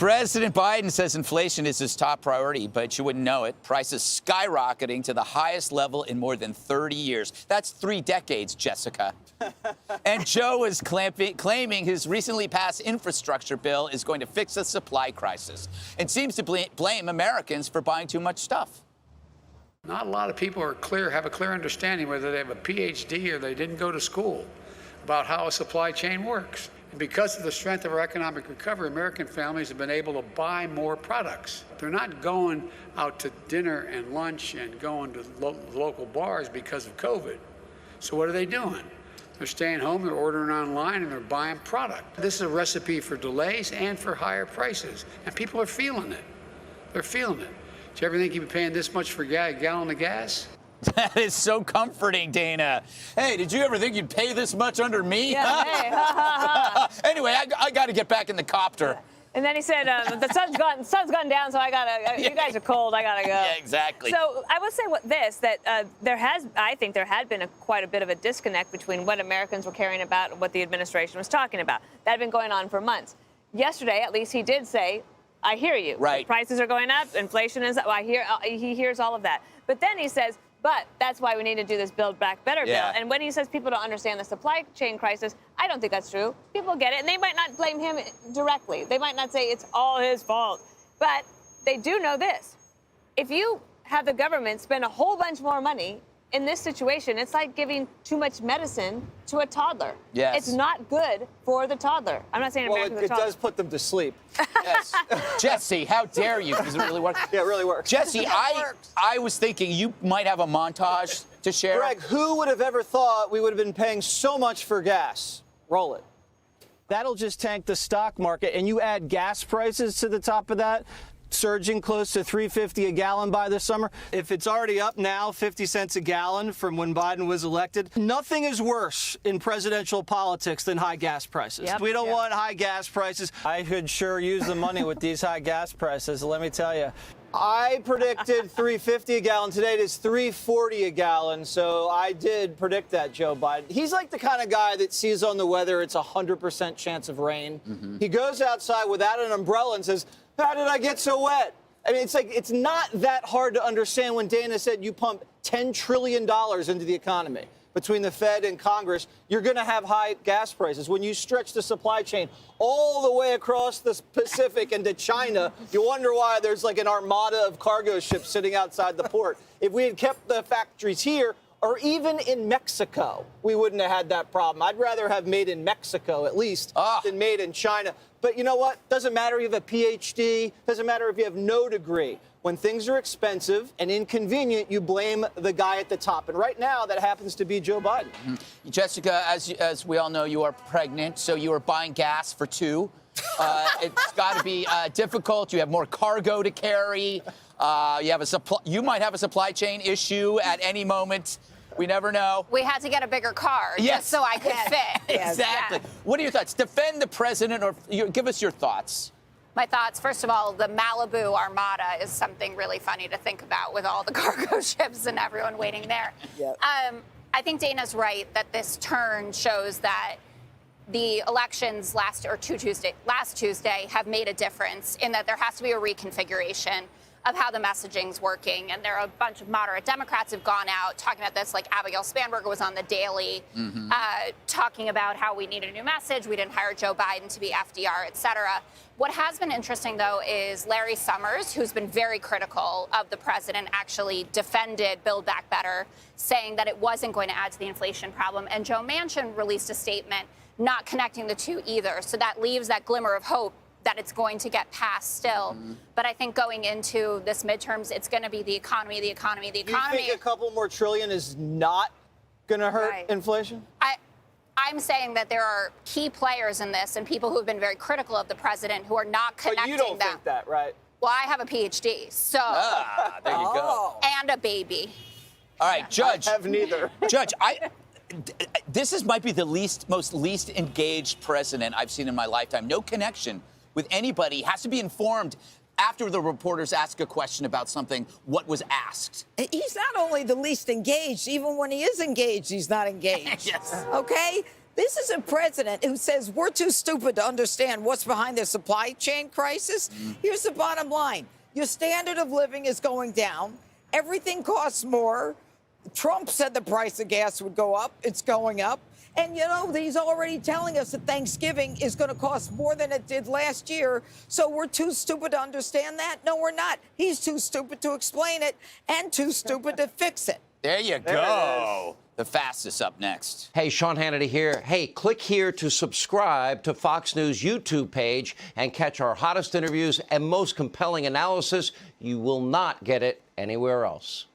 President Biden says inflation is his top priority, but you wouldn't know it. Prices skyrocketing to the highest level in more than 30 years. That's 3 decades, Jessica. And Joe is claiming his recently passed infrastructure bill is going to fix the supply crisis and seems to blame Americans for buying too much stuff. Not a lot of people have a clear understanding, whether they have a PhD or they didn't go to school, about how a supply chain works. And because of the strength of our economic recovery, American families have been able to buy more products. They're not going out to dinner and lunch and going to local bars because of COVID. So what are they doing? They're staying home, they're ordering online, and they're buying product. This is a recipe for delays and for higher prices. And people are feeling it. They're feeling it. Do you ever think you'd be paying this much for a gallon of gas? That is so comforting, Dana. Hey, did you ever think you'd pay this much under me? Yeah, hey. Anyway, I got to get back in the copter. And then he said, the sun's gone down, so I gotta. You guys are cold. I gotta go. Yeah, exactly. So I will say I think there had been quite a bit of a disconnect between what Americans were caring about and what the administration was talking about. That had been going on for months. Yesterday, at least, he did say, "I hear you. Right. Prices are going up. Inflation is. He hears all of that. But then he says, but that's why we need to do this Build Back Better bill. And when he says people don't understand the supply chain crisis, I don't think that's true. People get it, and they might not blame him directly. They might not say it's all his fault. But they do know this. If you have the government spend a whole bunch more money in this situation, it's like giving too much medicine to a toddler. Yes. It's not good for the toddler. I'm not saying Americans are toddlers. It does put them to sleep. Yes. Jesse, how dare you? Does it really work? Yeah, it really works. Jesse, I was thinking you might have a montage to share. Greg, who would have ever thought we would have been paying so much for gas? Roll it. That'll just tank the stock market, and you add gas prices to the top of that, surging close to $3.50 a gallon by the summer. If it's already up now, 50 cents a gallon from when Biden was elected, nothing is worse in presidential politics than high gas prices. Yep. We don't want high gas prices. I could sure use the money with these high gas prices, let me tell you. I predicted $3.50 a gallon. Today it is $3.40 a gallon. So I did predict that, Joe Biden. He's like the kind of guy that sees on the weather it's 100% chance of rain. Mm-hmm. He goes outside without an umbrella and says, "How did I get so wet?" I mean, it's not that hard to understand when Dana said you pump $10 trillion into the economy. Between the Fed and Congress, you're going to have high gas prices. When you stretch the supply chain all the way across the Pacific into China, you wonder why there's like an armada of cargo ships sitting outside the port. If we had kept the factories here, or even in Mexico, we wouldn't have had that problem. I'd rather have made in Mexico, at least, than made in China. But you know what? Doesn't matter if you have a PhD. Doesn't matter if you have no degree. When things are expensive and inconvenient, you blame the guy at the top. And right now, that happens to be Joe Biden. Mm-hmm. Jessica, as we all know, you are pregnant, so you are buying gas for 2. It's got to be difficult. You have more cargo to carry. You might have a supply chain issue at any moment. We never know. We had to get a bigger car just so I could fit. Exactly. Yeah. What are your thoughts? Defend the president, or give us your thoughts. My thoughts, first of all, the Malibu Armada is something really funny to think about with all the cargo ships and everyone waiting there. Yep. I think Dana's right that this turn shows that the elections last Tuesday have made a difference in that there has to be a reconfiguration of how the messaging's working. And there are a bunch of moderate Democrats who've gone out talking about this, like Abigail Spanberger was on The Daily, talking about how we need a new message. We didn't hire Joe Biden to be FDR, et cetera. What has been interesting, though, is Larry Summers, who's been very critical of the president, actually defended Build Back Better, saying that it wasn't going to add to the inflation problem. And Joe Manchin released a statement not connecting the two either. So that leaves that glimmer of hope that it's going to get passed still. But I think going into this midterms, it's going to be the economy, the economy, the economy. You think a couple more trillion is not going to hurt inflation? I'm saying that there are key players in this and people who have been very critical of the president who are not connecting them. But you don't think that, right? Well, I have a PhD, so. There you go. And a baby. All right, Judge. I have neither. Judge, this might be the most engaged president I've seen in my lifetime. No connection with anybody. Has to be informed after the reporters ask a question about something, what was asked. He's not only the least engaged, even when he is engaged, he's not engaged. Yes. Okay? This is a president who says we're too stupid to understand what's behind the supply chain crisis. Here's the bottom line. Your standard of living is going down. Everything costs more. Trump said the price of gas would go up. It's going up. And, you know, he's already telling us that Thanksgiving is going to cost more than it did last year. So we're too stupid to understand that? No, we're not. He's too stupid to explain it and too stupid to fix it. There you go. The fastest up next. Hey, Sean Hannity here. Hey, click here to subscribe to Fox News YouTube page and catch our hottest interviews and most compelling analysis. You will not get it anywhere else.